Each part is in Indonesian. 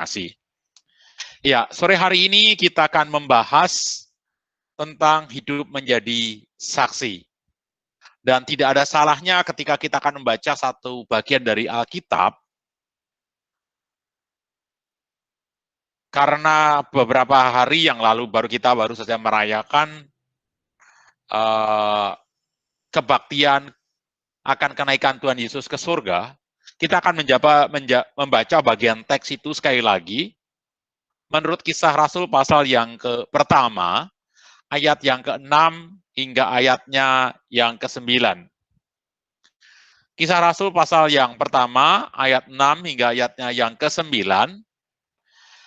Kasih. Ya, sore hari ini kita akan membahas tentang hidup menjadi saksi. Dan tidak ada salahnya ketika kita akan membaca satu bagian dari Alkitab, karena beberapa hari yang lalu kita baru saja merayakan kebaktian akan kenaikan Tuhan Yesus ke surga. Kita akan membaca bagian teks itu sekali lagi, menurut Kisah Rasul pasal yang pertama, ayat yang ke-6 hingga ayatnya yang ke-9. Kisah Rasul pasal yang pertama, ayat 6 hingga ayatnya yang ke-9.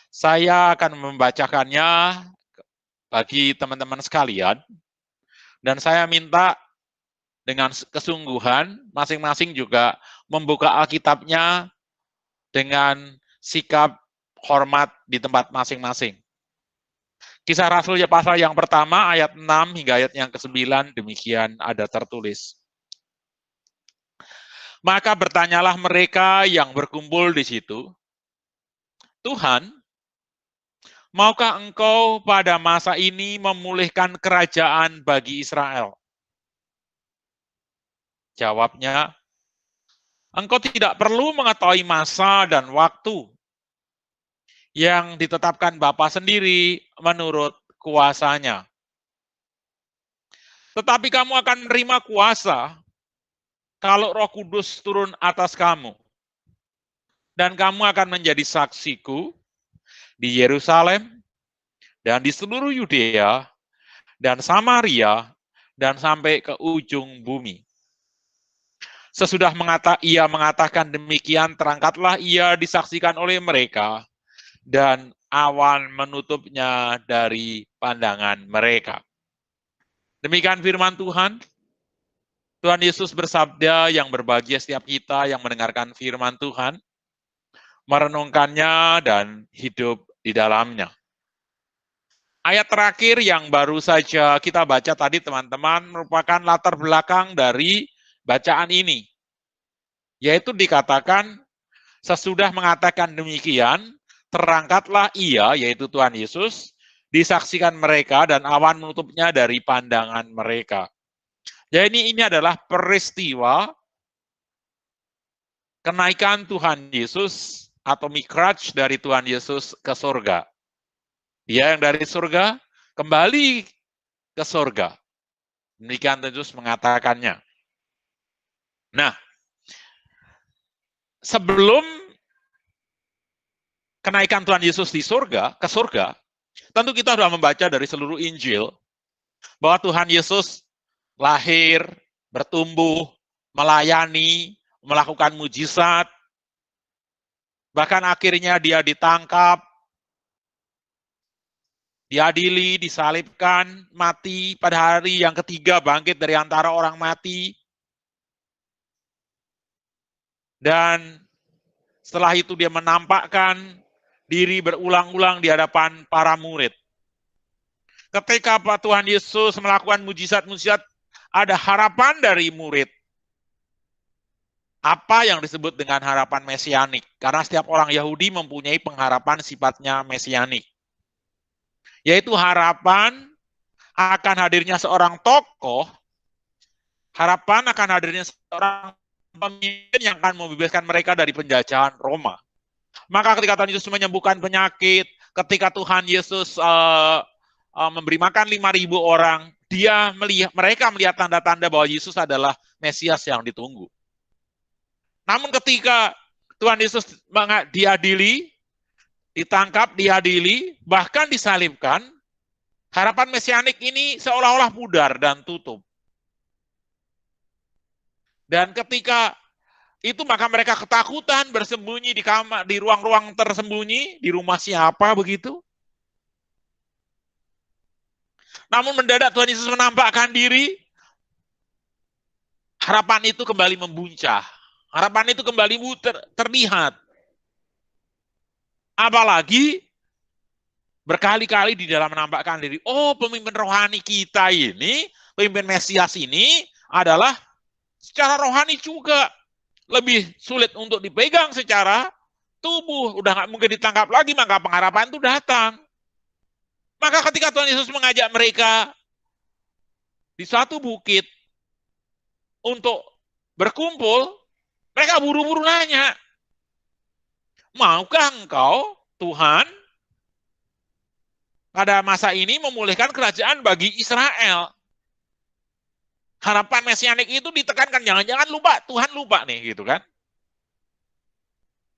Saya akan membacakannya bagi teman-teman sekalian, dan saya minta dengan kesungguhan, masing-masing juga membuka Alkitabnya dengan sikap hormat di tempat masing-masing. Kisah Rasul pasal yang pertama, ayat 6 hingga ayat yang ke-9, demikian ada tertulis. Maka bertanyalah mereka yang berkumpul di situ, Tuhan, maukah engkau pada masa ini memulihkan kerajaan bagi Israel? Jawabnya, engkau tidak perlu mengetahui masa dan waktu yang ditetapkan Bapa sendiri menurut kuasanya. Tetapi kamu akan menerima kuasa kalau Roh Kudus turun atas kamu. Dan kamu akan menjadi saksiku di Yerusalem dan di seluruh Yudea dan Samaria dan sampai ke ujung bumi. Sesudah ia mengatakan demikian, terangkatlah ia disaksikan oleh mereka, dan awan menutupnya dari pandangan mereka. Demikian firman Tuhan. Tuhan Yesus bersabda, yang berbahagia setiap kita yang mendengarkan firman Tuhan, merenungkannya dan hidup di dalamnya. Ayat terakhir yang baru saja kita baca tadi, teman-teman, merupakan latar belakang dari bacaan ini. Yaitu dikatakan, sesudah mengatakan demikian, terangkatlah ia, yaitu Tuhan Yesus, disaksikan mereka dan awan menutupnya dari pandangan mereka. Jadi ini adalah peristiwa kenaikan Tuhan Yesus atau mikraj dari Tuhan Yesus ke surga. Dia yang dari surga kembali ke surga. Demikian Yesus mengatakannya. Nah, sebelum kenaikan Tuhan Yesus ke surga, tentu kita sudah membaca dari seluruh Injil bahwa Tuhan Yesus lahir, bertumbuh, melayani, melakukan mujizat, bahkan akhirnya dia ditangkap, diadili, disalibkan, mati, pada hari yang ketiga bangkit dari antara orang mati. Dan setelah itu dia menampakkan diri berulang-ulang di hadapan para murid. Ketika Tuhan Yesus melakukan mujizat-mujizat, ada harapan dari murid. Apa yang disebut dengan harapan mesianik? Karena setiap orang Yahudi mempunyai pengharapan sifatnya mesianik. Yaitu harapan akan hadirnya seorang tokoh, harapan akan hadirnya seorang pemimpin yang akan membebaskan mereka dari penjajahan Roma. Maka ketika Tuhan Yesus menyembuhkan penyakit, ketika Tuhan Yesus memberi makan 5.000 orang, mereka melihat tanda-tanda bahwa Yesus adalah Mesias yang ditunggu. Namun ketika Tuhan Yesus diadili, ditangkap, diadili, bahkan disalibkan, harapan mesianik ini seolah-olah pudar dan tutup. Dan ketika itu maka mereka ketakutan, bersembunyi di kamar, di ruang-ruang tersembunyi, di rumah siapa begitu. Namun mendadak Tuhan Yesus menampakkan diri, harapan itu kembali membuncah. Harapan itu kembali terlihat. Apalagi berkali-kali di dalam menampakkan diri, oh pemimpin rohani kita ini, pemimpin Mesias ini adalah secara rohani juga lebih sulit untuk dipegang secara tubuh, udah nggak mungkin ditangkap lagi, maka pengharapan itu datang. Maka ketika Tuhan Yesus mengajak mereka di suatu bukit untuk berkumpul, mereka buru-buru nanya, maukah engkau, Tuhan, pada masa ini memulihkan kerajaan bagi Israel? Harapan mesianik itu ditekankan, jangan-jangan lupa, Tuhan lupa nih, gitu kan.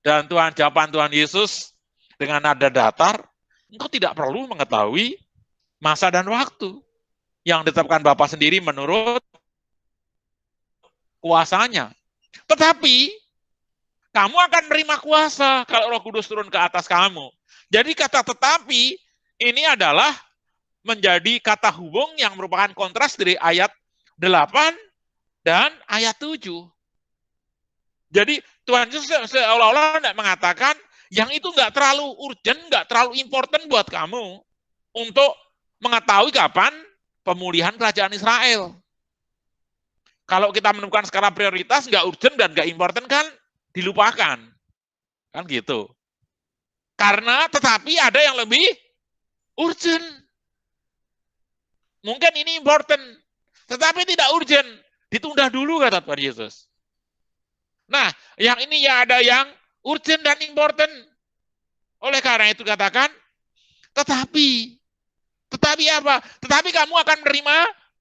Dan jawaban Tuhan Yesus dengan nada datar, engkau tidak perlu mengetahui masa dan waktu yang ditetapkan Bapa sendiri menurut kuasanya. Tetapi kamu akan menerima kuasa kalau Roh Kudus turun ke atas kamu. Jadi kata tetapi ini adalah menjadi kata hubung yang merupakan kontras dari ayat 8 dan ayat 7. Jadi Tuhan Yesus seolah-olah tidak mengatakan yang itu nggak terlalu urgent, nggak terlalu important buat kamu untuk mengetahui kapan pemulihan kerajaan Israel. Kalau kita menemukan skala prioritas nggak urgent dan nggak important kan dilupakan. Kan gitu. Karena tetapi ada yang lebih urgent. Mungkin ini important, tetapi tidak urgent. Ditunda dulu kata Tuhan Yesus. Nah, yang ini ya ada yang urgent dan important. Oleh karena itu katakan, tetapi apa? Tetapi kamu akan menerima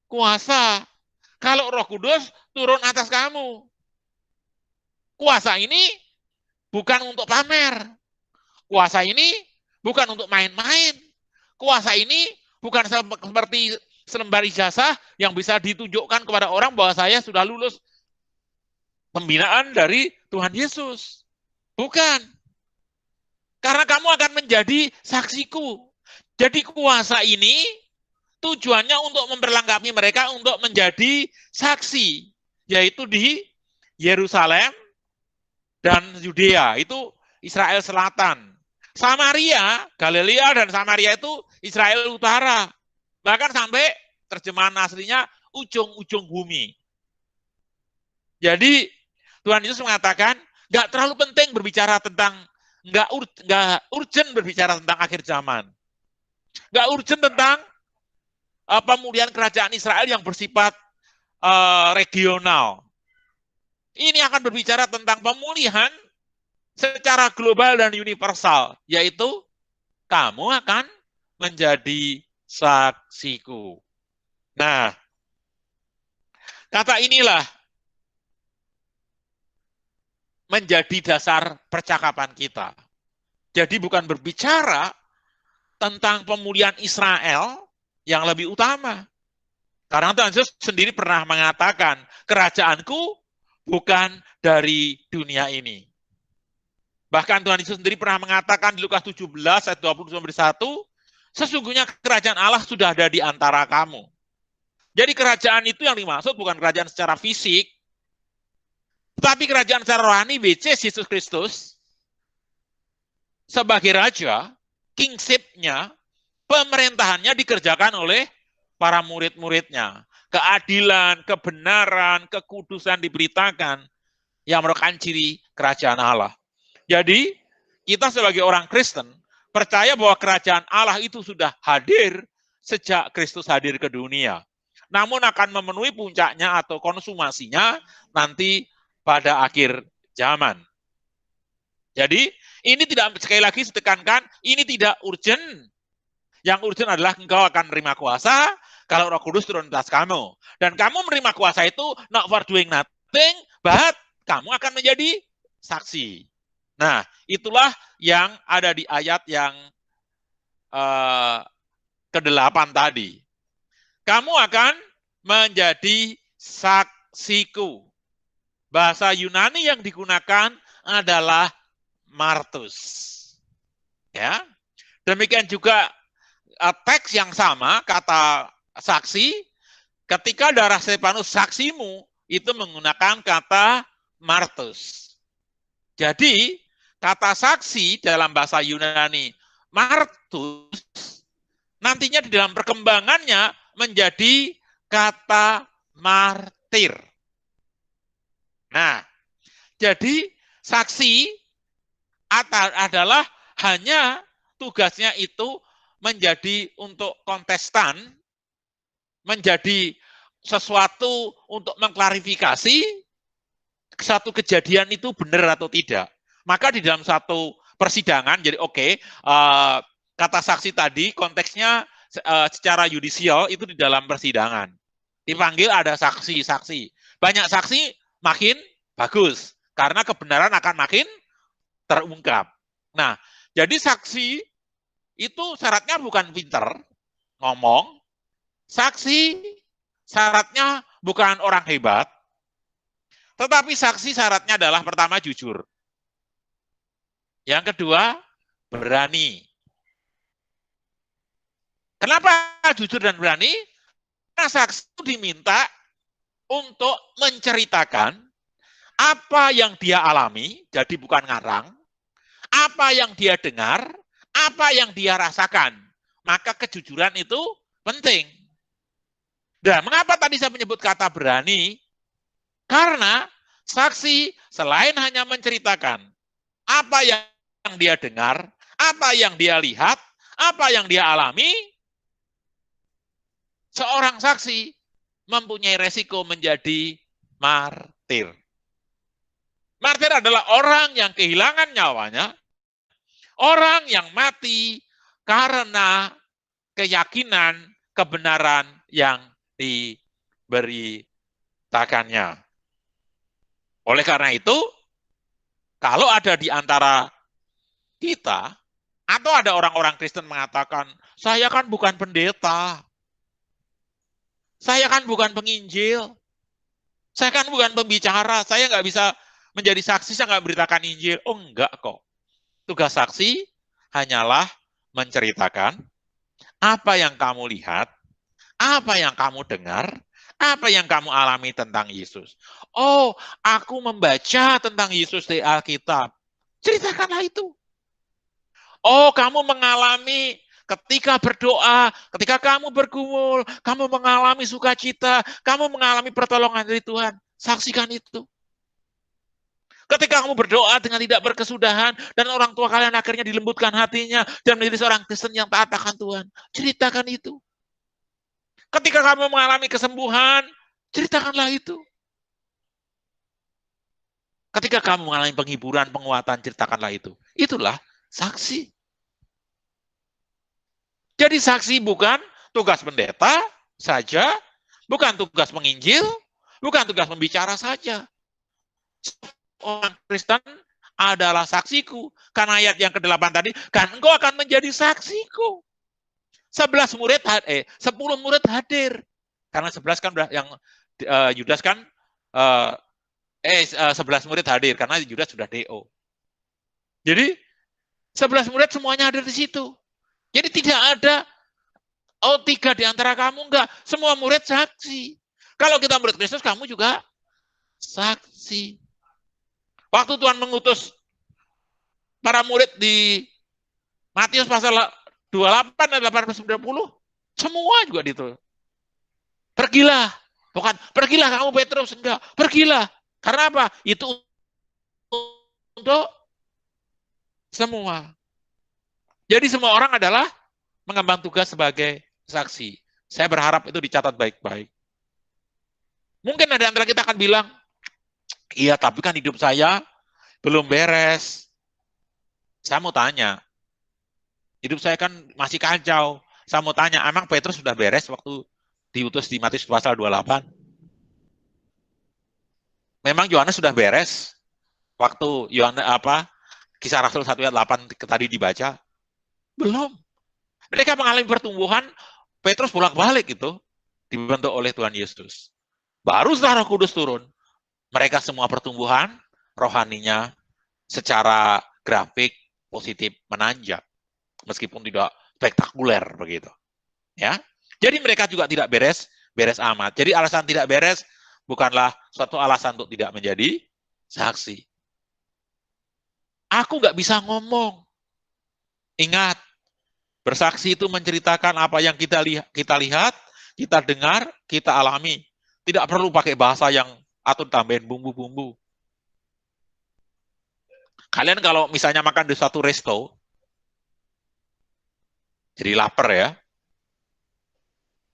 kuasa kalau Roh Kudus turun atas kamu. Kuasa ini bukan untuk pamer. Kuasa ini bukan untuk main-main. Kuasa ini bukan seperti selembar ijazah yang bisa ditunjukkan kepada orang bahwa saya sudah lulus pembinaan dari Tuhan Yesus. Bukan. Karena kamu akan menjadi saksiku. Jadi kuasa ini tujuannya untuk memperlengkapi mereka untuk menjadi saksi. Yaitu di Yerusalem dan Yudea. Itu Israel Selatan. Samaria, Galilea dan Samaria itu Israel Utara. Bahkan sampai terjemahan aslinya ujung-ujung bumi. Jadi Tuhan Yesus mengatakan, nggak terlalu penting berbicara tentang, nggak urgent berbicara tentang akhir zaman. Nggak urgent tentang pemulihan kerajaan Israel yang bersifat regional. Ini akan berbicara tentang pemulihan secara global dan universal, yaitu kamu akan menjadi saksiku. Nah, kata inilah menjadi dasar percakapan kita. Jadi bukan berbicara tentang pemulihan Israel yang lebih utama. Karena Tuhan Yesus sendiri pernah mengatakan, kerajaanku bukan dari dunia ini. Bahkan Tuhan Yesus sendiri pernah mengatakan di Lukas 17 ayat 21, sesungguhnya kerajaan Allah sudah ada di antara kamu. Jadi kerajaan itu yang dimaksud bukan kerajaan secara fisik, tetapi kerajaan secara rohani, which is Yesus Kristus sebagai raja, kingship-nya, pemerintahannya dikerjakan oleh para murid-muridnya. Keadilan, kebenaran, kekudusan diberitakan yang merupakan ciri kerajaan Allah. Jadi, kita sebagai orang Kristen percaya bahwa kerajaan Allah itu sudah hadir sejak Kristus hadir ke dunia. Namun akan memenuhi puncaknya atau konsumasinya nanti pada akhir zaman. Jadi, ini tidak, sekali lagi ditekankan, ini tidak urgent. Yang urgent adalah engkau akan menerima kuasa kalau Roh Kudus turun atas kamu. Dan kamu menerima kuasa itu not for doing nothing, but kamu akan menjadi saksi. Nah, itulah yang ada di ayat yang ke-8 tadi. Kamu akan menjadi saksiku. Bahasa Yunani yang digunakan adalah martus. Ya. Demikian juga teks yang sama, kata saksi, ketika darah Stefanus saksimu, itu menggunakan kata martus. Jadi, kata saksi dalam bahasa Yunani, martus, nantinya di dalam perkembangannya menjadi kata martir. Nah, jadi saksi adalah hanya tugasnya itu menjadi untuk kontestan, menjadi sesuatu untuk mengklarifikasi satu kejadian itu benar atau tidak. Maka di dalam satu persidangan, jadi kata saksi tadi konteksnya secara yudisial itu di dalam persidangan. Dipanggil ada saksi-saksi. Banyak saksi makin bagus, karena kebenaran akan makin terungkap. Nah, jadi saksi itu syaratnya bukan pinter ngomong, saksi syaratnya bukan orang hebat, tetapi saksi syaratnya adalah pertama jujur. Yang kedua, berani. Kenapa jujur dan berani? Karena saksi itu diminta untuk menceritakan apa yang dia alami, jadi bukan ngarang, apa yang dia dengar, apa yang dia rasakan. Maka kejujuran itu penting. Dan mengapa tadi saya menyebut kata berani? Karena saksi selain hanya menceritakan apa yang dia dengar, apa yang dia lihat, apa yang dia alami, seorang saksi mempunyai resiko menjadi martir. Martir adalah orang yang kehilangan nyawanya, orang yang mati karena keyakinan kebenaran yang diberitakannya. Oleh karena itu, kalau ada di antara kita, atau ada orang-orang Kristen mengatakan, saya kan bukan pendeta, saya kan bukan penginjil, saya kan bukan pembicara, saya nggak bisa menjadi saksi, saya nggak beritakan Injil. Oh enggak kok. Tugas saksi hanyalah menceritakan apa yang kamu lihat, apa yang kamu dengar, apa yang kamu alami tentang Yesus. Oh, aku membaca tentang Yesus di Alkitab. Ceritakanlah itu. Oh, kamu mengalami ketika berdoa, ketika kamu bergumul, kamu mengalami sukacita, kamu mengalami pertolongan dari Tuhan. Saksikan itu. Ketika kamu berdoa dengan tidak berkesudahan, dan orang tua kalian akhirnya dilembutkan hatinya, dan menjadi seorang Kristen yang taat akan Tuhan. Ceritakan itu. Ketika kamu mengalami kesembuhan, ceritakanlah itu. Ketika kamu mengalami penghiburan, penguatan, ceritakanlah itu. Itulah saksi. Jadi saksi bukan tugas pendeta saja, bukan tugas penginjil, bukan tugas pembicara saja. Orang Kristen adalah saksiku. Karena ayat yang ke-8 tadi, kan engkau akan menjadi saksiku. 10 murid hadir. Karena 11 kan udah yang Yudas kan 11 murid hadir karena Yudas sudah DO. Jadi 11 murid semuanya hadir di situ. Jadi tidak ada 3 di antara kamu, enggak. Semua murid saksi. Kalau kita murid Kristus, kamu juga saksi. Waktu Tuhan mengutus para murid di Matius pasal 28 dan 18-90, semua juga ditulis. Pergilah. Bukan, pergilah kamu Petrus, enggak. Pergilah. Karena apa? Itu untuk semua. Jadi semua orang adalah mengemban tugas sebagai saksi. Saya berharap itu dicatat baik-baik. Mungkin ada antara kita akan bilang, iya tapi kan hidup saya belum beres. Saya mau tanya, hidup saya kan masih kacau. Saya mau tanya, emang Petrus sudah beres waktu diutus di Matius pasal 28? Memang Yohanes sudah beres waktu Kisah Rasul 1 ayat 8 tadi dibaca? Belum. Mereka mengalami pertumbuhan, Petrus bolak-balik itu dibentuk oleh Tuhan Yesus. Baru setelah Roh Kudus turun, mereka semua pertumbuhan rohaninya secara grafik positif menanjak, meskipun tidak spektakuler begitu. Ya, jadi mereka juga tidak beres amat. Jadi alasan tidak beres bukanlah suatu alasan untuk tidak menjadi saksi. Aku nggak bisa ngomong. Ingat, bersaksi itu menceritakan apa yang kita lihat, kita dengar, kita alami. Tidak perlu pakai bahasa yang atau tambahin bumbu-bumbu. Kalian kalau misalnya makan di suatu resto, jadi lapar ya,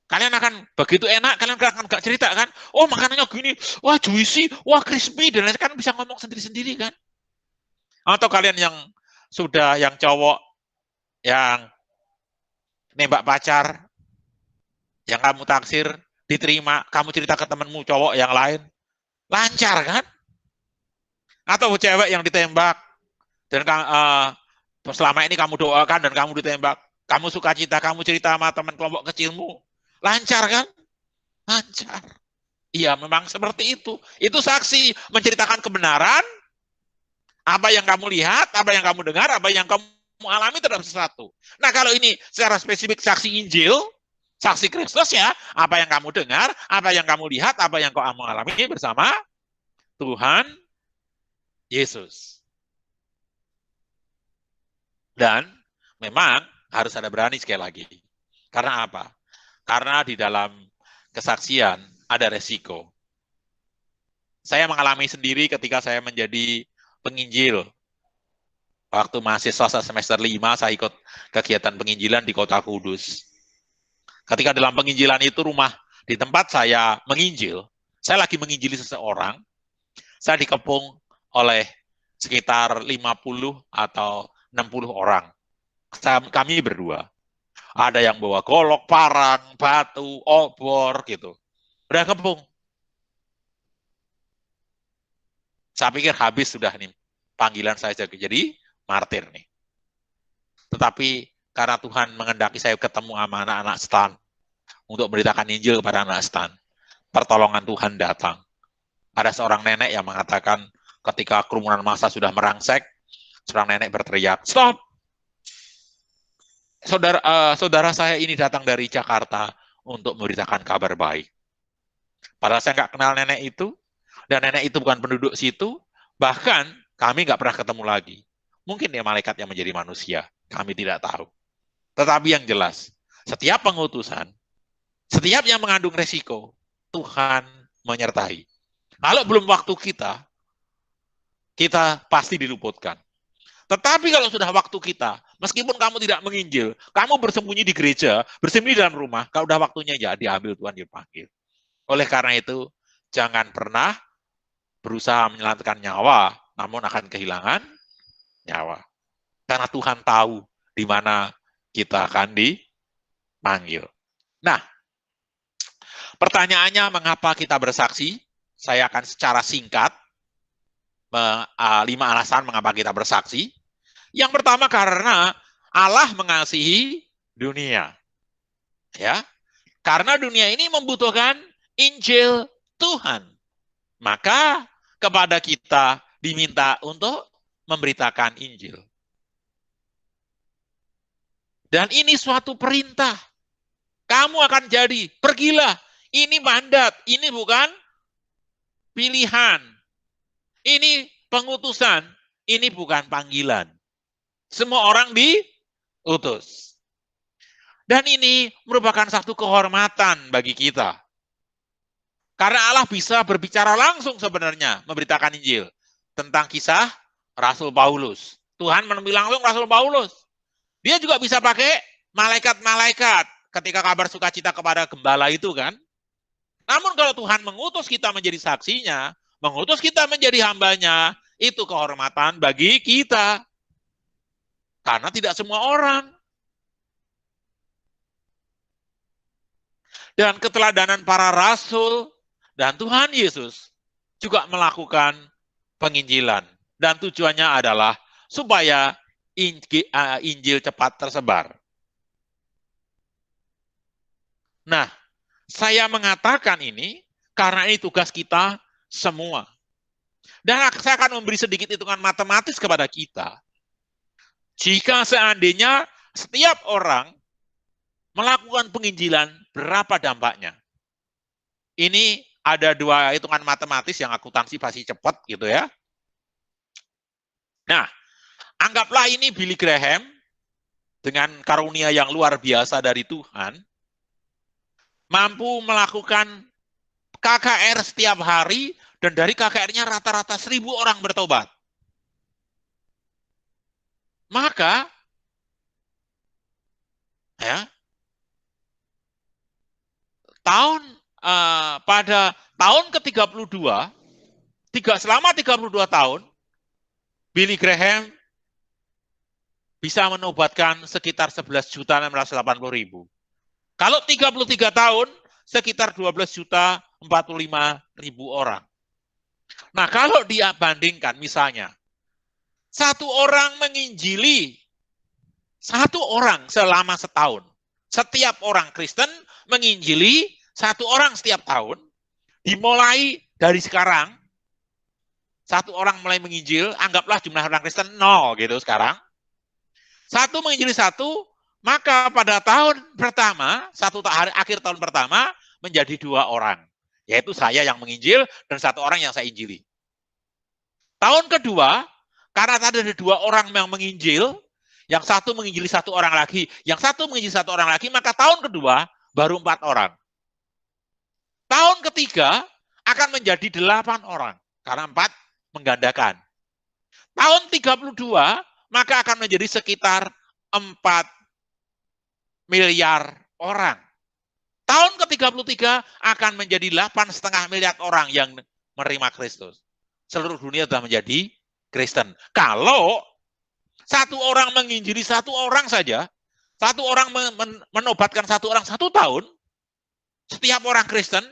kalian akan begitu enak, kalian akan nggak cerita kan? Oh makanannya gini, wah juicy, wah crispy, dan lain kan bisa ngomong sendiri-sendiri kan? Atau kalian yang sudah, yang cowok, yang nembak pacar, yang kamu taksir, diterima, kamu cerita ke temenmu cowok yang lain, lancar kan? Atau cewek yang ditembak, dan selama ini kamu doakan dan kamu ditembak, kamu suka cita, kamu cerita sama teman kelompok kecilmu, lancar kan? Lancar. Iya, memang seperti itu. Itu saksi menceritakan kebenaran, apa yang kamu lihat, apa yang kamu dengar, apa yang kamu alami terhadap sesuatu. Nah, kalau ini secara spesifik saksi Injil, saksi Kristus ya, apa yang kamu dengar, apa yang kamu lihat, apa yang kamu alami bersama Tuhan Yesus. Dan memang harus ada berani sekali lagi. Karena apa? Karena di dalam kesaksian ada resiko. Saya mengalami sendiri ketika saya menjadi penginjil. Waktu mahasiswa semester 5, saya ikut kegiatan penginjilan di Kota Kudus. Ketika dalam penginjilan itu rumah di tempat saya menginjil, saya lagi menginjili seseorang, saya dikepung oleh sekitar 50 atau 60 orang. Kami berdua. Ada yang bawa golok, parang, batu, obor gitu. Udah kepung. Saya pikir habis sudah nih panggilan saya jadi martir nih. Tetapi karena Tuhan mengendaki saya ketemu sama anak-anak stan untuk memberitakan Injil kepada anak stan, pertolongan Tuhan datang. Ada seorang nenek yang mengatakan ketika kerumunan massa sudah merangsek, seorang nenek berteriak, "Stop! Saudara saya ini datang dari Jakarta untuk memberitakan kabar baik." Padahal saya nggak kenal nenek itu, dan nenek itu bukan penduduk situ, bahkan kami nggak pernah ketemu lagi. Mungkin dia malaikat yang menjadi manusia, kami tidak tahu. Tetapi yang jelas, setiap pengutusan, setiap yang mengandung resiko, Tuhan menyertai. Kalau belum waktu kita pasti diluputkan. Tetapi kalau sudah waktu kita, meskipun kamu tidak menginjil, kamu bersembunyi di gereja, bersembunyi di dalam rumah, kalau sudah waktunya ya diambil Tuhan dipanggil. Oleh karena itu, jangan pernah berusaha menyelamatkan nyawa, namun akan kehilangan nyawa. Karena Tuhan tahu di mana kita akan dipanggil. Nah, pertanyaannya mengapa kita bersaksi? Saya akan secara singkat 5 alasan mengapa kita bersaksi. Yang pertama karena Allah mengasihi dunia. Ya. Karena dunia ini membutuhkan Injil Tuhan. Maka kepada kita diminta untuk memberitakan Injil. Dan ini suatu perintah. Kamu akan jadi, pergilah. Ini mandat, ini bukan pilihan. Ini pengutusan, ini bukan panggilan. Semua orang diutus. Dan ini merupakan satu kehormatan bagi kita. Karena Allah bisa berbicara langsung sebenarnya, memberitakan Injil. Tentang kisah Rasul Paulus. Tuhan menemui langsung Rasul Paulus. Dia juga bisa pakai malaikat-malaikat ketika kabar sukacita kepada gembala itu kan. Namun kalau Tuhan mengutus kita menjadi saksinya, mengutus kita menjadi hambanya, itu kehormatan bagi kita. Karena tidak semua orang. Dan keteladanan para rasul dan Tuhan Yesus juga melakukan penginjilan. Dan tujuannya adalah supaya Injil cepat tersebar. Nah, saya mengatakan ini karena ini tugas kita semua. Dan saya akan memberi sedikit hitungan matematis kepada kita. Jika seandainya setiap orang melakukan penginjilan, berapa dampaknya? Ini ada 2 hitungan matematis yang akuntansi pasti cepat gitu ya. Nah, anggaplah ini Billy Graham dengan karunia yang luar biasa dari Tuhan, mampu melakukan KKR setiap hari, dan dari KKR-nya rata-rata 1.000 orang bertobat. Maka ya pada tahun ke-32 selama 32 tahun Billy Graham bisa menobatkan sekitar 11.680.000. Kalau 33 tahun sekitar 12.045.000 orang. Nah, kalau dia bandingkan misalnya satu orang menginjili satu orang selama setahun. Setiap orang Kristen menginjili satu orang setiap tahun. Dimulai dari sekarang, satu orang mulai menginjil, anggaplah jumlah orang Kristen 0 gitu sekarang. Satu menginjili satu, maka pada tahun pertama, akhir tahun pertama, menjadi 2 orang. Yaitu saya yang menginjil dan satu orang yang saya injili. Tahun kedua, karena tadi ada 2 orang yang menginjil, yang satu menginjili satu orang lagi, yang satu menginjili satu orang lagi, maka tahun kedua baru 4 orang. Tahun ketiga akan menjadi 8 orang, karena 4 menggandakan. Tahun 32, maka akan menjadi sekitar 4 miliar orang. Tahun ke-33 akan menjadi 8,5 miliar orang yang menerima Kristus. Seluruh dunia sudah menjadi Kristen. Kalau satu orang menginjili satu orang saja, satu orang menobatkan satu orang 1 tahun, setiap orang Kristen,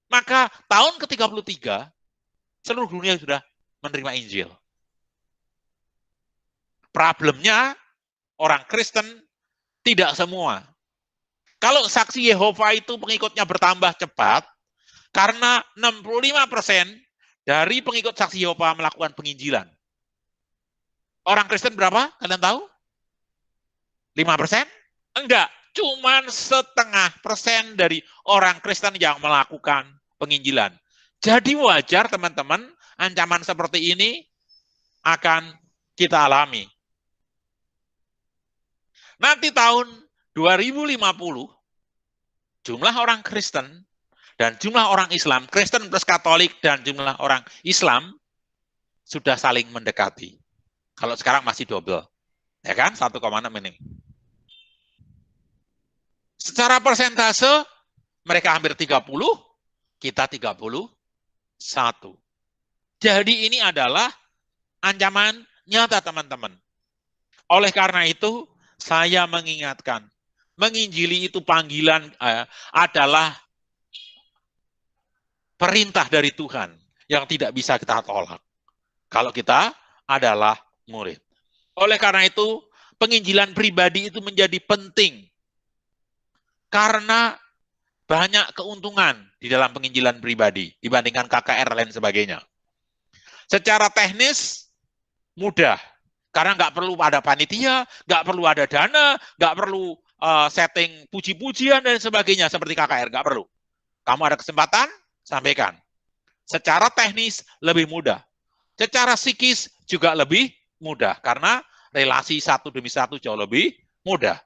maka tahun ke-33 seluruh dunia sudah menerima Injil. Problemnya orang Kristen tidak semua. Kalau saksi Yehova itu pengikutnya bertambah cepat, karena 65% dari pengikut saksi Yehova melakukan penginjilan. Orang Kristen berapa? Kalian tahu? 5%? Enggak, cuman 0,5% dari orang Kristen yang melakukan penginjilan. Jadi wajar teman-teman, ancaman seperti ini akan kita alami. Nanti tahun 2050, jumlah orang Kristen dan jumlah orang Islam, Kristen plus Katolik dan jumlah orang Islam sudah saling mendekati. Kalau sekarang masih double, ya kan? 1,6 ini. Secara persentase, mereka hampir 30, kita 31. Jadi ini adalah ancaman nyata teman-teman. Oleh karena itu, saya mengingatkan, menginjili itu panggilan adalah perintah dari Tuhan yang tidak bisa kita tolak. Kalau kita adalah murid. Oleh karena itu, penginjilan pribadi itu menjadi penting. Karena banyak keuntungan di dalam penginjilan pribadi dibandingkan KKR dan lain sebagainya. Secara teknis, mudah. Karena nggak perlu ada panitia, nggak perlu ada dana, nggak perlu setting puji-pujian dan sebagainya seperti KKR, nggak perlu. Kamu ada kesempatan, sampaikan. Secara teknis lebih mudah. Secara psikis juga lebih mudah, karena relasi satu demi satu jauh lebih mudah.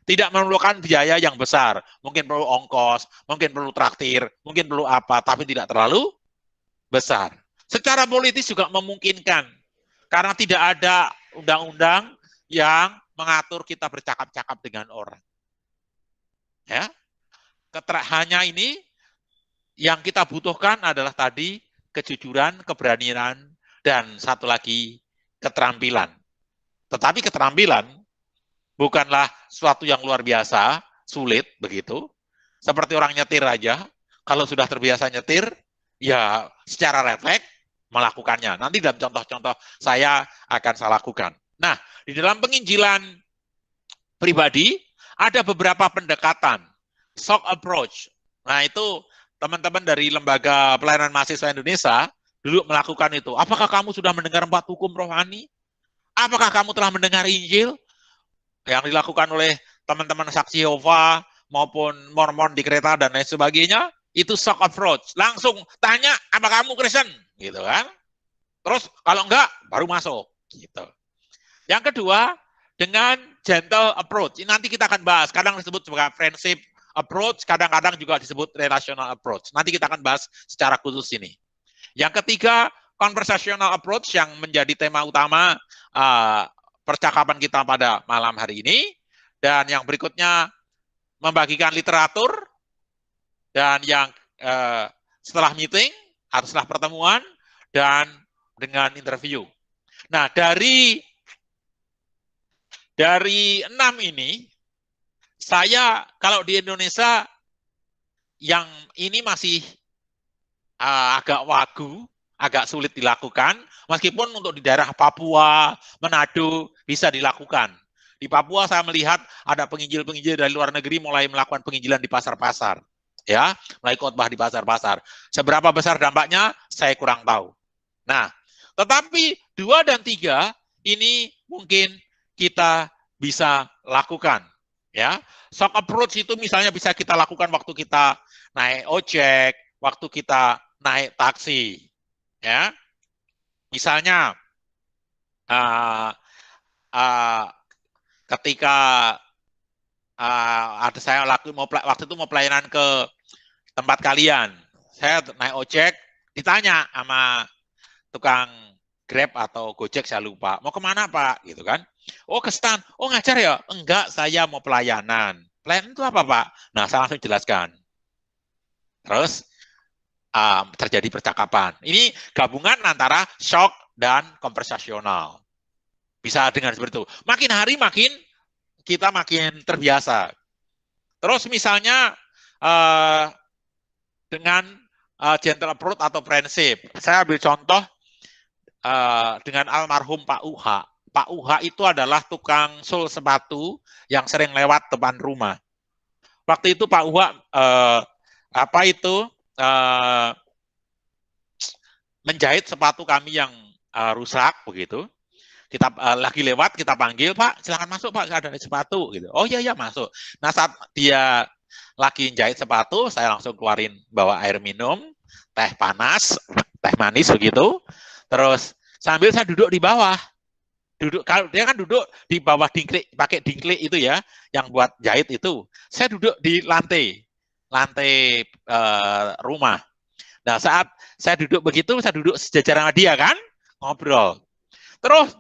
Tidak memerlukan biaya yang besar, mungkin perlu ongkos, mungkin perlu traktir, mungkin perlu apa, tapi tidak terlalu besar. Secara politis juga memungkinkan, karena tidak ada undang-undang yang mengatur kita bercakap-cakap dengan orang. Ya, hanya ini yang kita butuhkan adalah tadi kejujuran, keberanian, dan satu lagi keterampilan. Tetapi keterampilan bukanlah suatu yang luar biasa, sulit begitu. Seperti orang nyetir aja, kalau sudah terbiasa nyetir, ya secara refleks melakukannya. Nanti dalam contoh-contoh saya akan saya lakukan. Nah, di dalam penginjilan pribadi ada beberapa pendekatan, shock approach. Nah, itu teman-teman dari Lembaga Pelayanan Mahasiswa Indonesia dulu melakukan itu. Apakah kamu sudah mendengar 4 hukum rohani? Apakah kamu telah mendengar Injil? Yang dilakukan oleh teman-teman saksi Yehova maupun Mormon di kereta dan lain sebagainya, itu shock approach. Langsung tanya, apa kamu Kristen? Gitu kan. Terus kalau enggak, baru masuk. Gitu. Yang kedua, dengan gentle approach. Ini nanti kita akan bahas. Kadang disebut sebagai friendship approach, kadang-kadang juga disebut relational approach. Nanti kita akan bahas secara khusus ini. Yang ketiga, conversational approach yang menjadi tema utama percakapan kita pada malam hari ini. Dan yang berikutnya membagikan literatur. Dan yang setelah meeting atau setelah pertemuan dan dengan interview. Nah, dari 6 ini, saya kalau di Indonesia yang ini masih agak wagu, agak sulit dilakukan, meskipun untuk di daerah Papua, Manado bisa dilakukan. Di Papua saya melihat ada penginjil-penginjil dari luar negeri mulai melakukan penginjilan di pasar-pasar, ya, mulai khotbah di pasar-pasar. Seberapa besar dampaknya saya kurang tahu. Nah, tetapi 2 dan 3 ini mungkin kita bisa lakukan, ya. Shock approach itu misalnya bisa kita lakukan waktu kita naik ojek, waktu kita naik taksi, ya. Misalnya ketika ada saya waktu itu mau pelayanan ke tempat kalian, saya naik ojek, ditanya sama tukang Grab atau Gojek, saya lupa, mau kemana Pak, gitu kan? Oh, ke stan. Oh, ngajar ya? Enggak, saya mau pelayanan. Pelayanan itu apa Pak? Nah, saya langsung jelaskan. Terus terjadi percakapan. Ini gabungan antara shock dan konversasional. Bisa dengan seperti itu. Makin hari kita makin terbiasa. Terus misalnya dengan gentle approach atau prinsip. Saya ambil contoh dengan almarhum Pak Uha. Pak Uha itu adalah tukang sol sepatu yang sering lewat depan rumah. Waktu itu Pak Uha menjahit sepatu kami yang rusak begitu. Kita lagi lewat, kita panggil, Pak, silakan masuk Pak, ada sepatu gitu. Oh iya masuk. Nah, saat dia lagi jahit sepatu, saya langsung keluarin bawa air minum, teh panas, teh manis begitu. Terus sambil saya duduk di bawah. Kalau dia kan duduk di bawah dingklik, pakai dingklik itu ya, yang buat jahit itu. Saya duduk di lantai rumah. Nah, saat saya duduk begitu, saya duduk sejajar sama dia kan, ngobrol. Terus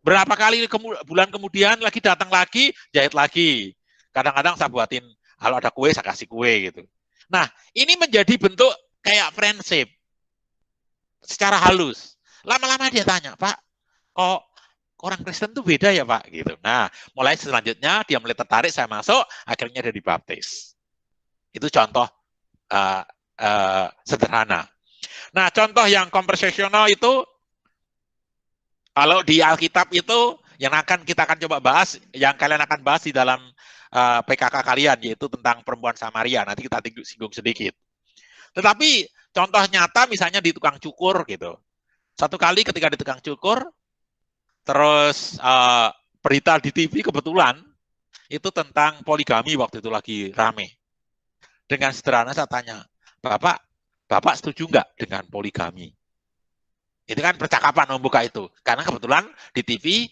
berapa kali bulan kemudian lagi datang lagi, jahit lagi. Kadang-kadang saya buatin, kalau ada kue saya kasih kue gitu. Nah, ini menjadi bentuk kayak friendship secara halus. Lama-lama dia tanya, Pak, kok orang Kristen tuh beda ya Pak? Gitu. Nah, mulai selanjutnya dia mulai tertarik, saya masuk, akhirnya dia dibaptis. Itu contoh sederhana. Nah, contoh yang konversasional itu, kalau di Alkitab itu, yang kita akan coba bahas, yang kalian akan bahas di dalam PKK kalian, yaitu tentang perempuan Samaria. Nanti kita singgung sedikit. Tetapi contoh nyata misalnya di tukang cukur gitu. Satu kali ketika di tukang cukur, terus berita di TV kebetulan itu tentang poligami, waktu itu lagi rame. Dengan sederhana saya tanya, Bapak setuju nggak dengan poligami? Itu kan percakapan membuka itu. Karena kebetulan di TV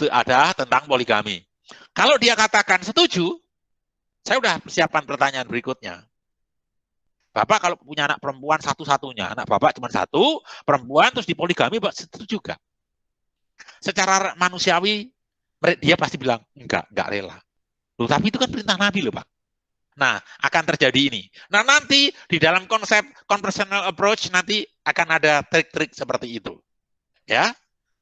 ada tentang poligami. Kalau dia katakan setuju, saya udah persiapan pertanyaan berikutnya. Bapak kalau punya anak perempuan satu-satunya, anak Bapak cuma satu, perempuan, terus dipoligami, Bapak setuju nggak? Secara manusiawi, dia pasti bilang, enggak rela. Loh, tapi itu kan perintah Nabi loh Pak. Nah, akan terjadi ini. Nah, nanti di dalam konsep conversational approach nanti akan ada trik-trik seperti itu. Ya,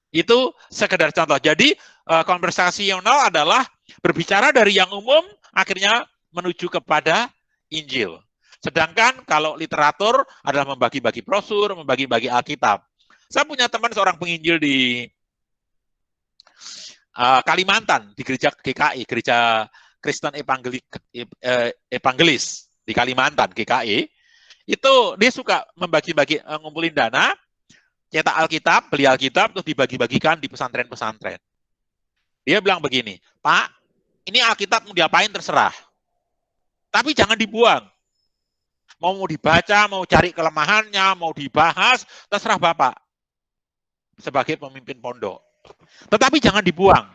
itu sekedar contoh. Jadi, konversasional adalah berbicara dari yang umum, akhirnya menuju kepada Injil. Sedangkan kalau literatur adalah membagi-bagi brosur, membagi-bagi Alkitab. Saya punya teman seorang penginjil di Kalimantan, di gereja GKI, Gereja Kristen Evangelis di Kalimantan, GKI. Itu dia suka membagi-bagi, ngumpulin dana, cetak Alkitab, beli Alkitab, terus dibagi-bagikan di pesantren-pesantren. Dia bilang begini, Pak, ini Alkitab mau diapain terserah. Tapi jangan dibuang. Mau dibaca, mau cari kelemahannya, mau dibahas, terserah Bapak. Sebagai pemimpin pondok. Tetapi jangan dibuang.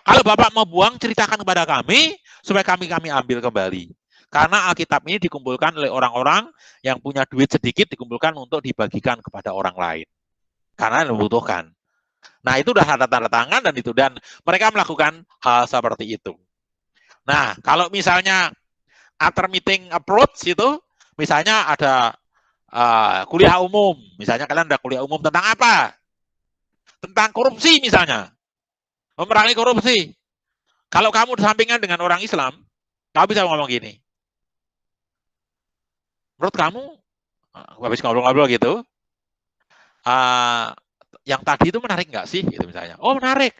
Kalau Bapak mau buang, ceritakan kepada kami, supaya kami ambil kembali. Karena Alkitab ini dikumpulkan oleh orang-orang yang punya duit sedikit, dikumpulkan untuk dibagikan kepada orang lain. Karena membutuhkan. Nah, itu udah ada tanda tangan dan mereka melakukan hal seperti itu. Nah, kalau misalnya after meeting approach itu, misalnya ada kuliah umum, misalnya kalian ada kuliah umum tentang apa? Tentang korupsi misalnya, memerangi korupsi. Kalau kamu sampingan dengan orang Islam, kamu bisa ngomong gini. Menurut kamu, habis ngobrol-ngobrol gitu, yang tadi itu menarik nggak sih? Gitu misalnya. Oh menarik.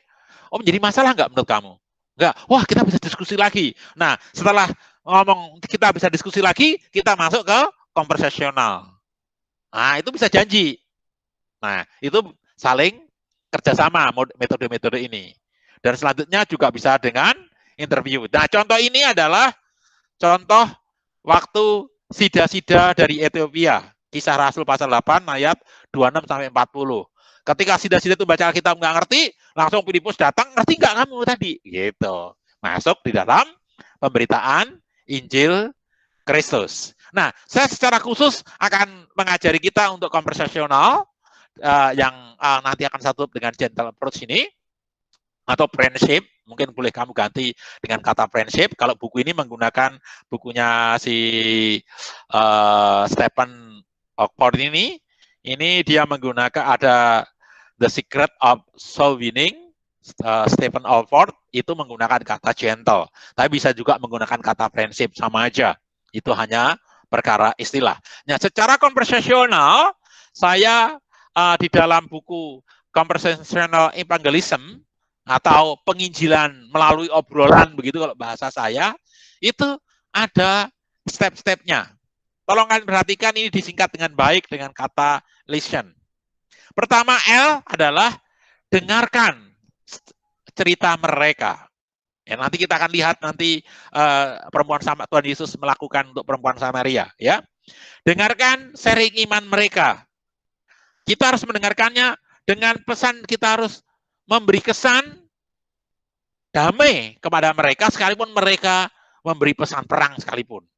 Oh menjadi masalah nggak menurut kamu? Nggak. Wah kita bisa diskusi lagi. Nah setelah ngomong kita bisa diskusi lagi, kita masuk ke konversasional. Nah itu bisa janji. Nah itu saling kerjasama metode-metode ini. Dan selanjutnya juga bisa dengan interview. Nah contoh ini adalah contoh waktu sida-sida dari Ethiopia. Kisah Rasul pasal 8 ayat 26 sampai 40. Ketika sida-sida itu baca Alkitab nggak ngerti, langsung Filipus datang, ngerti nggak kamu tadi? Gitu. Masuk di dalam pemberitaan Injil Kristus. Nah, saya secara khusus akan mengajari kita untuk konversasional yang nanti akan satu dengan gentle approach ini atau friendship, mungkin boleh kamu ganti dengan kata friendship. Kalau buku ini menggunakan bukunya si Stephen Alford ini dia menggunakan ada The Secret of Soul Winning. Stephen Alford itu menggunakan kata gentle, tapi bisa juga menggunakan kata friendship, sama aja. Itu hanya perkara istilah. Nah, secara konversasional, saya di dalam buku Conversational Evangelism atau penginjilan melalui obrolan begitu kalau bahasa saya, itu ada step-stepnya. Tolong kalian perhatikan, ini disingkat dengan baik dengan kata listen. Pertama L adalah dengarkan cerita mereka. Ya, nanti kita akan lihat nanti perempuan sama Tuhan Yesus melakukan untuk perempuan Samaria. Ya, dengarkan sharing iman mereka. Kita harus mendengarkannya dengan pesan, kita harus memberi kesan damai kepada mereka sekalipun mereka memberi pesan perang sekalipun.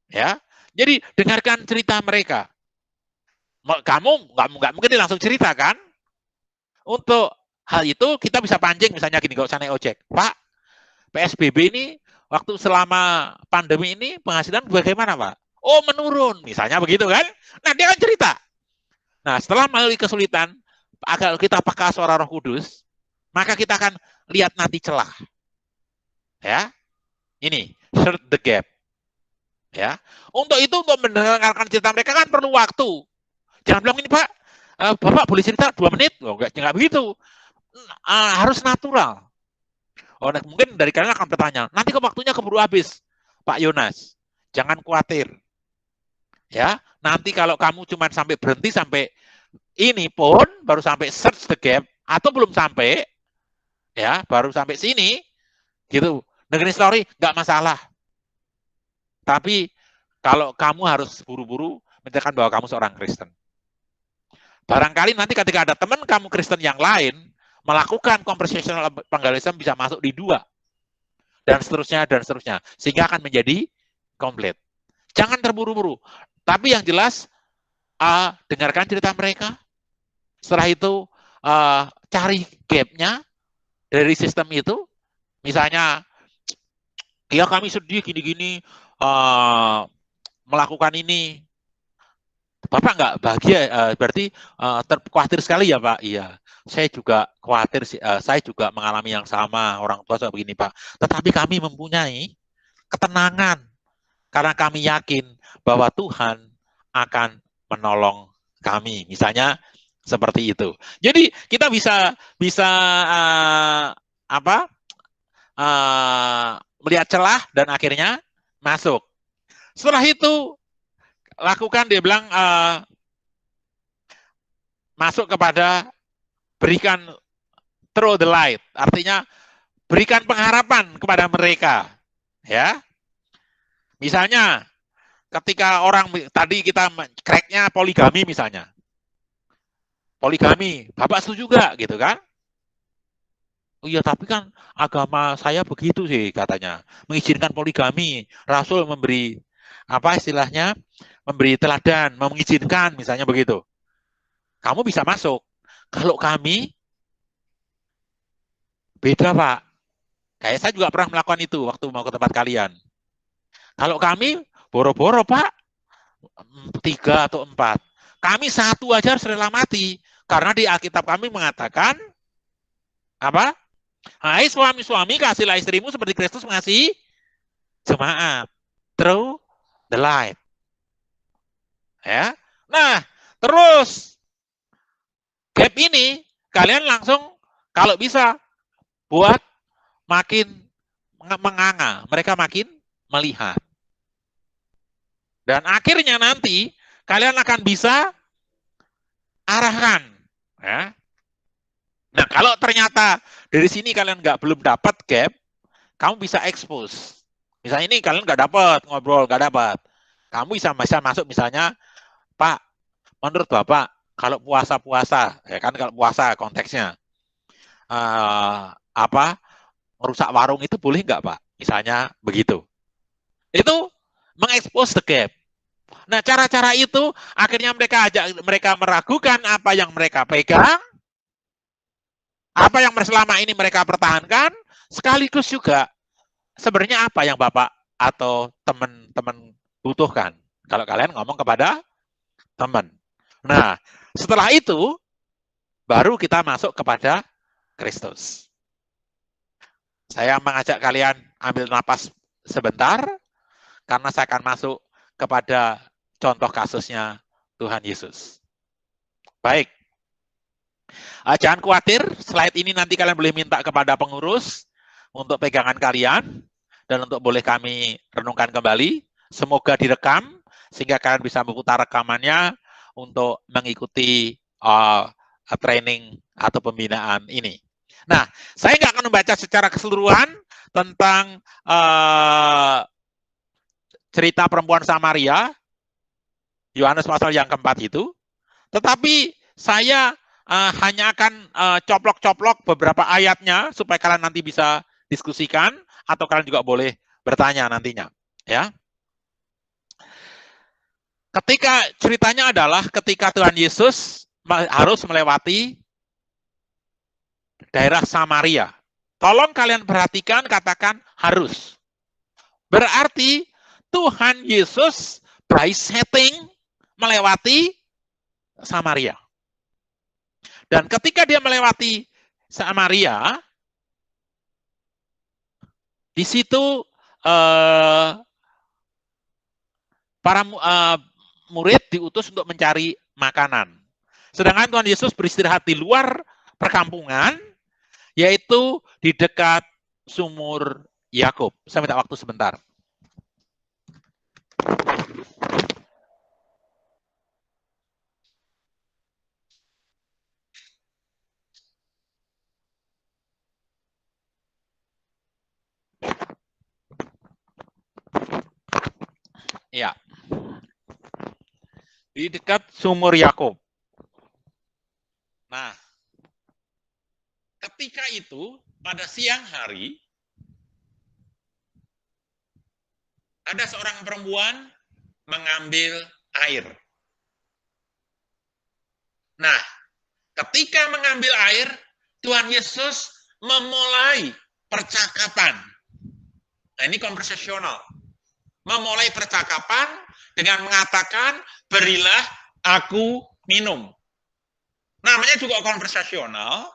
Ya, jadi dengarkan cerita mereka. Kamu nggak mungkin langsung cerita kan? Untuk hal itu kita bisa pancing misalnya gini, nggak usah naik ojek. Pak, PSBB ini waktu selama pandemi ini penghasilan bagaimana Pak? Oh menurun, misalnya begitu kan? Nah dia kan cerita. Nah setelah melalui kesulitan, agar kita pakai suara Roh Kudus, maka kita akan lihat nanti celah. Ya, ini short the gap. Ya, untuk itu untuk mendengarkan cerita mereka kan perlu waktu. Jangan bilang ini Pak, Bapak boleh cerita 2 menit, loh nggak begitu. Harus natural. Oh, nah, mungkin dari kalian akan bertanya, nanti waktunya keburu habis, Pak Yonas. Jangan khawatir. Ya, nanti kalau kamu cuma sampai berhenti sampai ini pun baru sampai search the gap atau belum sampai, ya baru sampai sini, gitu. Dengerin story nggak masalah. Tapi kalau kamu harus buru-buru menceritakan bahwa kamu seorang Kristen. Barangkali nanti ketika ada teman kamu Kristen yang lain melakukan conversational evangelism bisa masuk di 2 dan seterusnya sehingga akan menjadi komplit. Jangan terburu-buru. Tapi yang jelas dengarkan cerita mereka. Setelah itu cari gap-nya dari sistem itu. Misalnya, ya kami sedih gini-gini melakukan ini. Bapak nggak bahagia, berarti khawatir sekali ya Pak? Iya, saya juga khawatir, saya juga mengalami yang sama, orang tua saya begini Pak. Tetapi kami mempunyai ketenangan karena kami yakin bahwa Tuhan akan menolong kami. Misalnya seperti itu. Jadi kita bisa melihat celah dan akhirnya masuk. Setelah itu lakukan, dia bilang masuk kepada berikan through the light, artinya berikan pengharapan kepada mereka. Ya, misalnya ketika orang tadi kita cracknya poligami misalnya, poligami, Bapak setuju juga gitu kan? Oh iya, tapi kan agama saya begitu sih katanya, mengizinkan poligami. Rasul memberi apa istilahnya, memberi teladan, mengizinkan misalnya begitu. Kamu bisa masuk. Kalau kami Beda, Pak. Kayak saya juga pernah melakukan itu waktu mau ke tempat kalian. Kalau kami boro-boro, Pak, 3 atau 4. Kami 1 aja harus rela mati. Karena di Alkitab kami mengatakan, apa? Hai suami-suami, kasihlah istrimu seperti Kristus mengasihi jemaat. Through the light. Ya. Nah, terus gap ini kalian langsung kalau bisa buat makin menganga, mereka makin melihat. Dan akhirnya nanti kalian akan bisa arahkan. Ya. Nah, kalau ternyata dari sini kalian belum dapat gap, kamu bisa expose. Misalnya ini kalian nggak dapat ngobrol, nggak dapat. Kamu bisa masuk misalnya, Pak, menurut Bapak, kalau puasa-puasa, ya kan kalau puasa konteksnya, apa merusak warung itu boleh nggak, Pak? Misalnya begitu. Itu mengekspos the gap. Nah, cara-cara itu akhirnya mereka meragukan apa yang mereka pegang, apa yang selama ini mereka pertahankan, sekaligus juga sebenarnya apa yang Bapak atau teman-teman butuhkan. Kalau kalian ngomong kepada teman. Nah, setelah itu baru kita masuk kepada Kristus. Saya mengajak kalian ambil napas sebentar karena saya akan masuk kepada contoh kasusnya Tuhan Yesus. Baik. Jangan khawatir, slide ini nanti kalian boleh minta kepada pengurus untuk pegangan kalian dan untuk boleh kami renungkan kembali. Semoga direkam sehingga kalian bisa memutar rekamannya untuk mengikuti training atau pembinaan ini. Nah, saya nggak akan membaca secara keseluruhan tentang cerita perempuan Samaria, Yohanes pasal yang keempat itu, tetapi saya hanya akan coplok-coplok beberapa ayatnya supaya kalian nanti bisa diskusikan atau kalian juga boleh bertanya nantinya, ya. Ketika ceritanya adalah ketika Tuhan Yesus harus melewati daerah Samaria. Tolong kalian perhatikan, katakan harus. Berarti Tuhan Yesus by setting melewati Samaria. Dan ketika dia melewati Samaria, di situ para murid diutus untuk mencari makanan. Sedangkan Tuhan Yesus beristirahat di luar perkampungan, yaitu di dekat sumur Yakub. Saya minta waktu sebentar. Ya. Di dekat sumur Yakub. Nah, ketika itu pada siang hari ada seorang perempuan mengambil air. Nah, ketika mengambil air, Tuhan Yesus memulai percakapan. Nah, ini konversasional. Memulai percakapan dengan mengatakan, berilah aku minum. Namanya juga konversasional.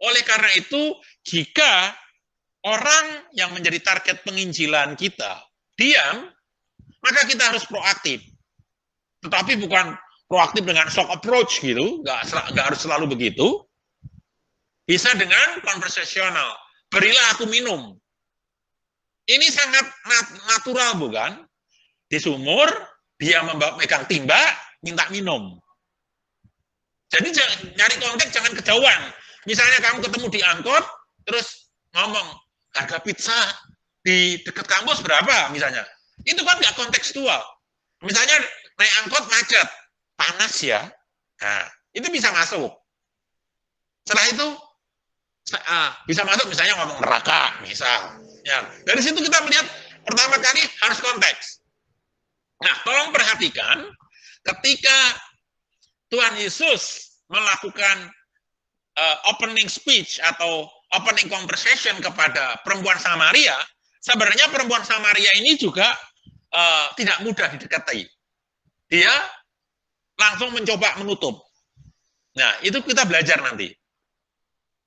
Oleh karena itu, jika orang yang menjadi target penginjilan kita diam, maka kita harus proaktif. Tetapi bukan proaktif dengan shock approach gitu, nggak harus selalu begitu. Bisa dengan konversasional. Berilah aku minum. Ini sangat natural, bukan? Di sumur, dia memegang timba, minta minum. Jadi nyari konteks jangan kejauhan. Misalnya kamu ketemu di angkot, terus ngomong, harga pizza di dekat kampus berapa misalnya. Itu kan nggak kontekstual. Misalnya naik angkot macet, panas ya. Nah, itu bisa masuk. Setelah itu, bisa masuk misalnya ngomong neraka, misal. Ya, dari situ kita melihat pertama kali harus konteks. Nah, tolong perhatikan ketika Tuhan Yesus melakukan opening speech atau opening conversation kepada perempuan Samaria, sebenarnya perempuan Samaria ini juga tidak mudah didekati. Dia langsung mencoba menutup. Nah, itu kita belajar nanti.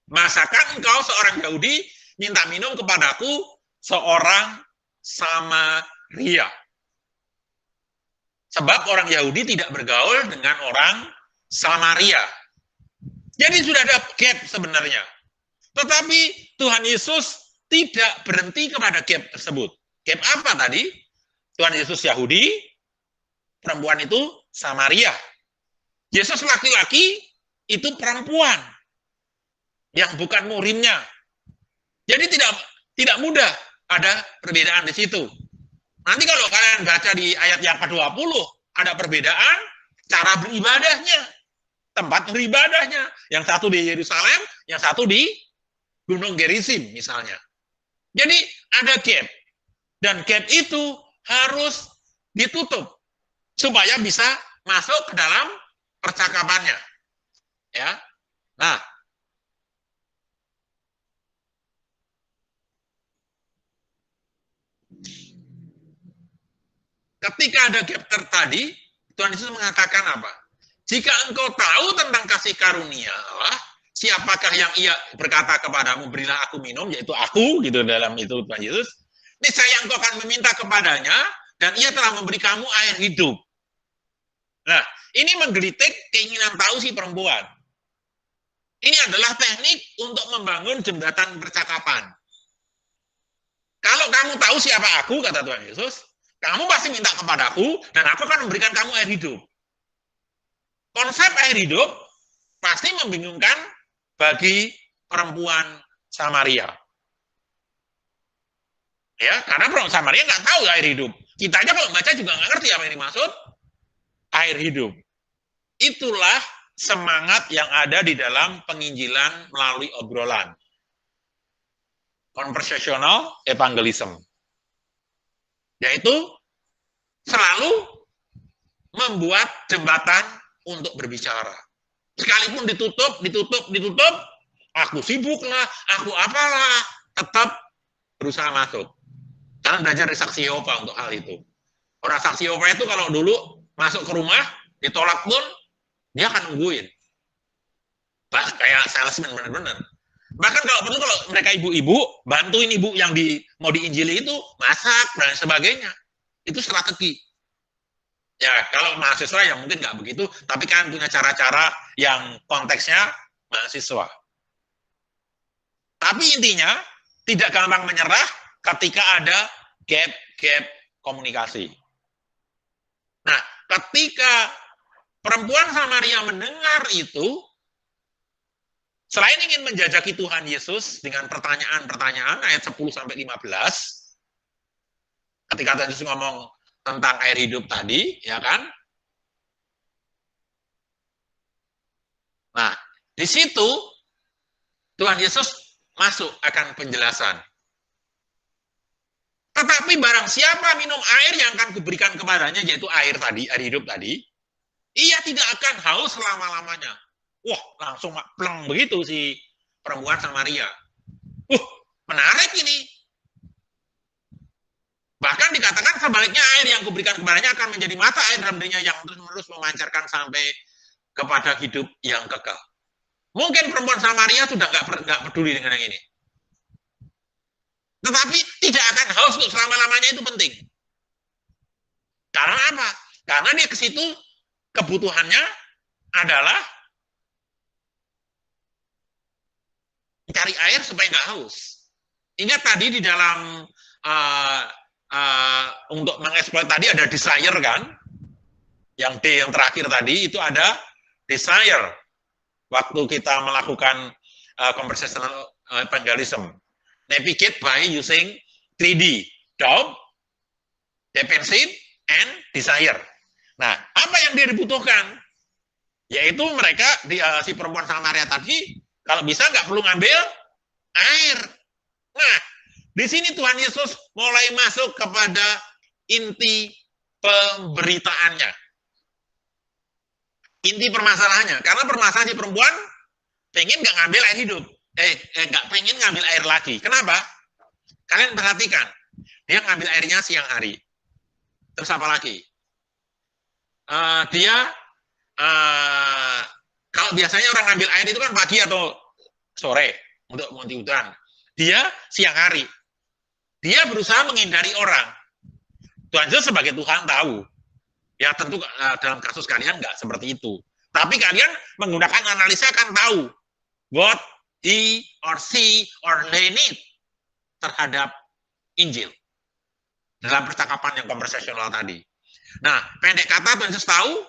Masakan engkau seorang Yahudi minta minum kepadaku seorang Samaria. Sebab orang Yahudi tidak bergaul dengan orang Samaria. Jadi sudah ada gap sebenarnya. Tetapi Tuhan Yesus tidak berhenti kepada gap tersebut. Gap apa tadi? Tuhan Yesus Yahudi, perempuan itu Samaria. Yesus laki-laki itu perempuan yang bukan murimnya. Jadi tidak mudah ada perbedaan di situ. Nanti kalau kalian baca di ayat yang ke-20, ada perbedaan cara beribadahnya, tempat beribadahnya. Yang satu di Yerusalem, yang satu di Gunung Gerizim misalnya. Jadi ada gap. Dan gap itu harus ditutup supaya bisa masuk ke dalam percakapannya. Ya. Nah, ketika ada gap tadi, Tuhan Yesus mengatakan apa? Jika engkau tahu tentang kasih karunia Allah, siapakah yang ia berkata kepadamu, berilah aku minum, yaitu aku, gitu dalam itu Tuhan Yesus. Niscaya engkau akan meminta kepadanya, dan ia telah memberi kamu air hidup. Nah, ini menggelitik keinginan tahu si perempuan. Ini adalah teknik untuk membangun jembatan percakapan. Kalau kamu tahu siapa aku, kata Tuhan Yesus, kamu pasti minta kepadaku, dan aku akan memberikan kamu air hidup. Konsep air hidup pasti membingungkan bagi perempuan Samaria. Ya, karena perempuan Samaria nggak tahu air hidup. Kita aja kalau baca juga nggak ngerti apa yang dimaksud air hidup. Itulah semangat yang ada di dalam penginjilan melalui obrolan. Conversational evangelism. Yaitu selalu membuat jembatan untuk berbicara. Sekalipun ditutup, aku sibuk lah, aku apalah, tetap berusaha masuk. Jangan belajar dari saksi Yehova untuk hal itu. Orang saksi Yehova itu kalau dulu masuk ke rumah, ditolak pun, dia akan nungguin. Kayak salesman benar-benar. Bahkan kalau perlu, kalau mereka ibu-ibu, bantuin ibu yang mau diinjili itu, masak, dan sebagainya. Itu strategi. Ya, kalau mahasiswa ya mungkin nggak begitu, tapi kan punya cara-cara yang konteksnya mahasiswa. Tapi intinya, tidak gampang menyerah ketika ada gap komunikasi. Nah, ketika perempuan Samaria mendengar itu, selain ingin menjajaki Tuhan Yesus dengan pertanyaan-pertanyaan ayat 10-15, ketika Tuhan Yesus ngomong tentang air hidup tadi, ya kan? Nah, di situ Tuhan Yesus masuk akan penjelasan. Tetapi barang siapa minum air yang akan kuberikan kepadanya, yaitu air tadi, air hidup tadi, ia tidak akan haus selama-lamanya. Wah, langsung pleng begitu si perempuan Samaria. Menarik ini. Bahkan dikatakan sebaliknya, air yang kuberikan kepadanya akan menjadi mata air dalam dirinya yang terus-menerus memancarkan sampai kepada hidup yang kekal. Mungkin perempuan Samaria sudah nggak peduli dengan yang ini. Tetapi tidak akan haus untuk selama-lamanya itu penting. Karena apa? Karena dia ke situ kebutuhannya adalah mencari air supaya nggak haus. Ingat tadi di dalam untuk mengeksploit tadi ada desire kan? Yang D yang terakhir tadi itu ada desire. Waktu kita melakukan conversational evangelism. Navigate by using 3D. Doubt, defensive, and desire. Nah, apa yang dia dibutuhkan? Yaitu mereka, si perempuan Samaria tadi, kalau bisa nggak perlu ngambil air. Nah, di sini Tuhan Yesus mulai masuk kepada inti pemberitaannya. Inti permasalahannya. Karena permasalahan si perempuan pengen nggak ngambil air hidup. nggak pengen ngambil air lagi. Kenapa? Kalian perhatikan, dia ngambil airnya siang hari. Terus apa lagi? Dia kalau biasanya orang ngambil air itu kan pagi atau sore untuk mandi hutan. Dia siang hari. Dia berusaha menghindari orang. Tuhan Yesus sebagai Tuhan tahu. Ya tentu dalam kasus kalian nggak seperti itu. Tapi kalian menggunakan analisa kan tahu what he or she or they need terhadap Injil dalam percakapan yang konversasional tadi. Nah, pendek kata Tuhan Yesus tahu,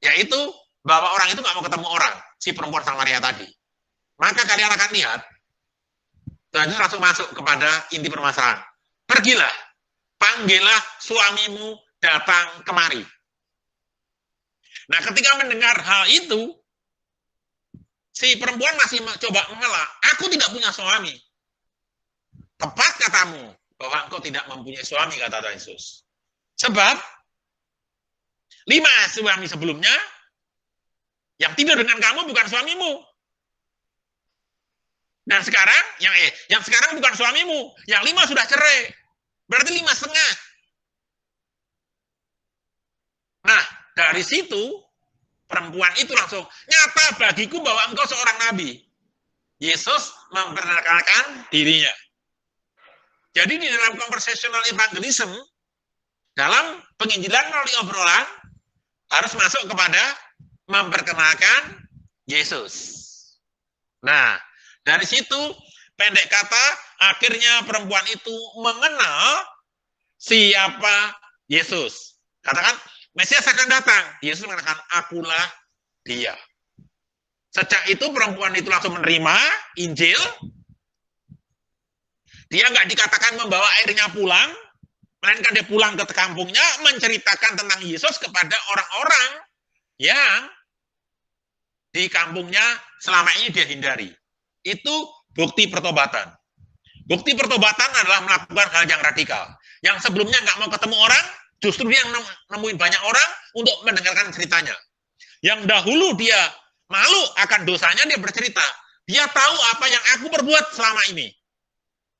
yaitu bahwa orang itu nggak mau ketemu orang, si perempuan Samaria tadi. Maka kalian akan lihat, Tuhan Yesus langsung masuk kepada inti permasalahan. Pergilah, panggillah suamimu datang kemari. Nah, ketika mendengar hal itu, si perempuan masih coba mengelak. Aku tidak punya suami. Tepat katamu bahwa engkau tidak mempunyai suami, kata Tuhan Yesus. Sebab 5 suami sebelumnya yang tidur dengan kamu bukan suamimu. Dan sekarang yang sekarang bukan suamimu, yang 5 sudah cerai. Berarti 5,5. Nah, dari situ perempuan itu langsung, nyata bagiku bahwa engkau seorang nabi. Yesus memperkenalkan dirinya. Jadi di dalam conversational evangelism, dalam penginjilan melalui obrolan, harus masuk kepada memperkenalkan Yesus. Nah, dari situ, pendek kata, akhirnya perempuan itu mengenal siapa Yesus. Katakan, Mesias akan datang. Yesus mengatakan, akulah dia. Sejak itu perempuan itu langsung menerima Injil. Dia nggak dikatakan membawa airnya pulang, melainkan dia pulang ke kampungnya, menceritakan tentang Yesus kepada orang-orang yang di kampungnya selama ini dia hindari. Itu bukti pertobatan. Bukti pertobatan adalah melakukan hal yang radikal. Yang sebelumnya nggak mau ketemu orang, justru dia nemuin banyak orang untuk mendengarkan ceritanya. Yang dahulu dia malu akan dosanya, dia bercerita. Dia tahu apa yang aku perbuat selama ini.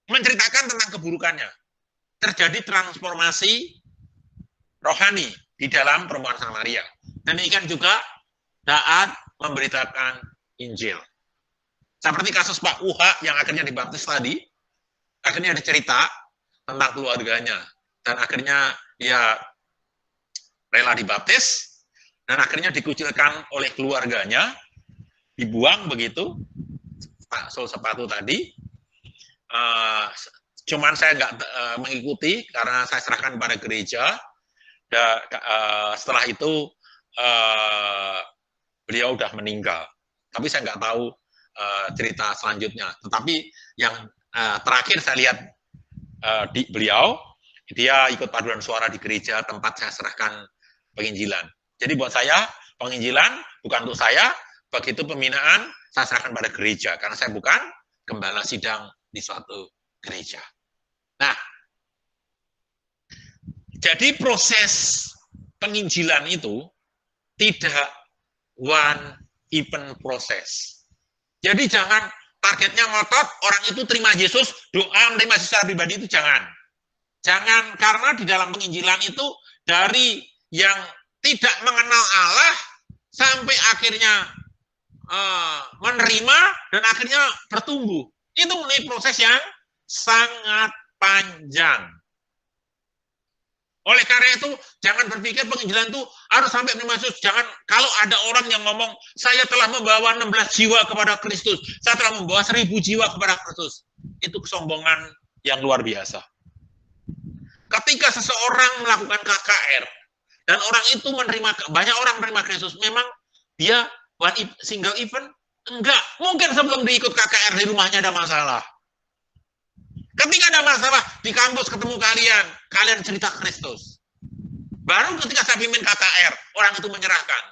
Menceritakan tentang keburukannya. Terjadi transformasi rohani di dalam perempuan Samaria. Demikian juga taat memberitakan Injil. Seperti kasus Pak Uha yang akhirnya dibaptis tadi, akhirnya ada cerita tentang keluarganya. Dan akhirnya dia rela dibaptis, dan akhirnya dikucilkan oleh keluarganya, dibuang begitu, sol sepatu tadi. Cuman saya nggak mengikuti karena saya serahkan pada gereja. Setelah itu beliau udah meninggal. Tapi saya nggak tahu cerita selanjutnya. Tetapi yang terakhir saya lihat di beliau, dia ikut paduan suara di gereja tempat saya serahkan penginjilan. Jadi buat saya, penginjilan bukan untuk saya, begitu pembinaan saya serahkan pada gereja. Karena saya bukan gembala sidang di suatu gereja. Nah, jadi proses penginjilan itu tidak one event proses. Jadi jangan targetnya ngotot, orang itu terima Yesus, doa menerima secara pribadi itu jangan. Jangan, karena di dalam penginjilan itu dari yang tidak mengenal Allah sampai akhirnya menerima dan akhirnya bertumbuh. Itu melalui proses yang sangat panjang. Oleh karena itu, jangan berpikir penginjilan itu harus sampai menerima Yesus. Jangan, kalau ada orang yang ngomong, saya telah membawa 16 jiwa kepada Kristus, saya telah membawa 1000 jiwa kepada Kristus. Itu kesombongan yang luar biasa. Ketika seseorang melakukan KKR, dan orang itu menerima, banyak orang menerima Kristus, memang dia one single event? Enggak. Mungkin sebelum diikut KKR di rumahnya ada masalah. Ketika ada masalah di kampus ketemu kalian cerita Kristus. Baru ketika saya pimpin KKR, orang itu menyerahkan.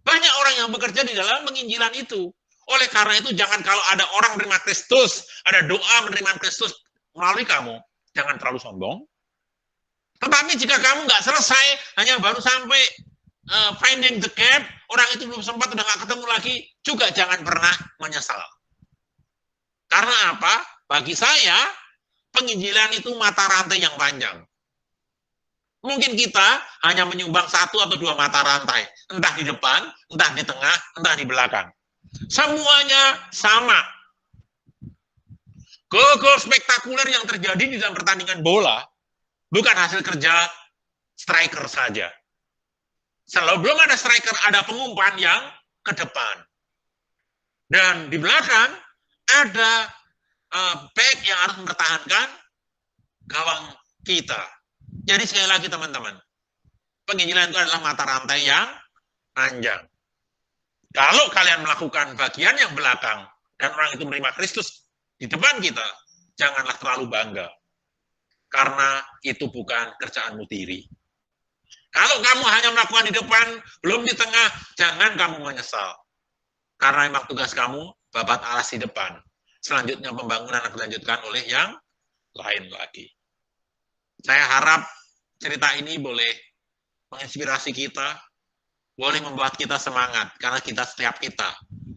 Banyak orang yang bekerja di dalam penginjilan itu. Oleh karena itu, jangan kalau ada orang menerima Kristus, ada doa menerima Kristus melalui kamu, jangan terlalu sombong. Tetapi jika kamu nggak selesai, hanya baru sampai finding the gap, orang itu belum sempat, udah nggak ketemu lagi, juga jangan pernah menyesal. Karena apa? Bagi saya, penginjilan itu mata rantai yang panjang. Mungkin kita hanya menyumbang 1 atau 2 mata rantai. Entah di depan, entah di tengah, entah di belakang. Semuanya sama. Gol-gol spektakuler yang terjadi di dalam pertandingan bola bukan hasil kerja striker saja. Sebelum ada striker, ada pengumpan yang ke depan. Dan di belakang ada back yang harus mempertahankan gawang kita. Jadi sekali lagi teman-teman, penginjilan itu adalah mata rantai yang panjang. Kalau kalian melakukan bagian yang belakang dan orang itu menerima Kristus di depan kita, janganlah terlalu bangga. Karena itu bukan kerjaanmu diri. Kalau kamu hanya melakukan di depan, belum di tengah, jangan kamu menyesal. Karena memang tugas kamu babat alas di depan. Selanjutnya pembangunan akan dilanjutkan oleh yang lain lagi. Saya harap cerita ini boleh menginspirasi kita, boleh membuat kita semangat, karena setiap kita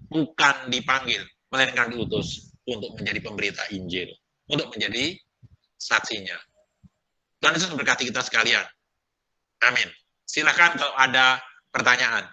bukan dipanggil, melainkan diutus untuk menjadi pemberita Injil, untuk menjadi saksinya. Tuhan Yesus memberkati kita sekalian. Amin. Silakan kalau ada pertanyaan.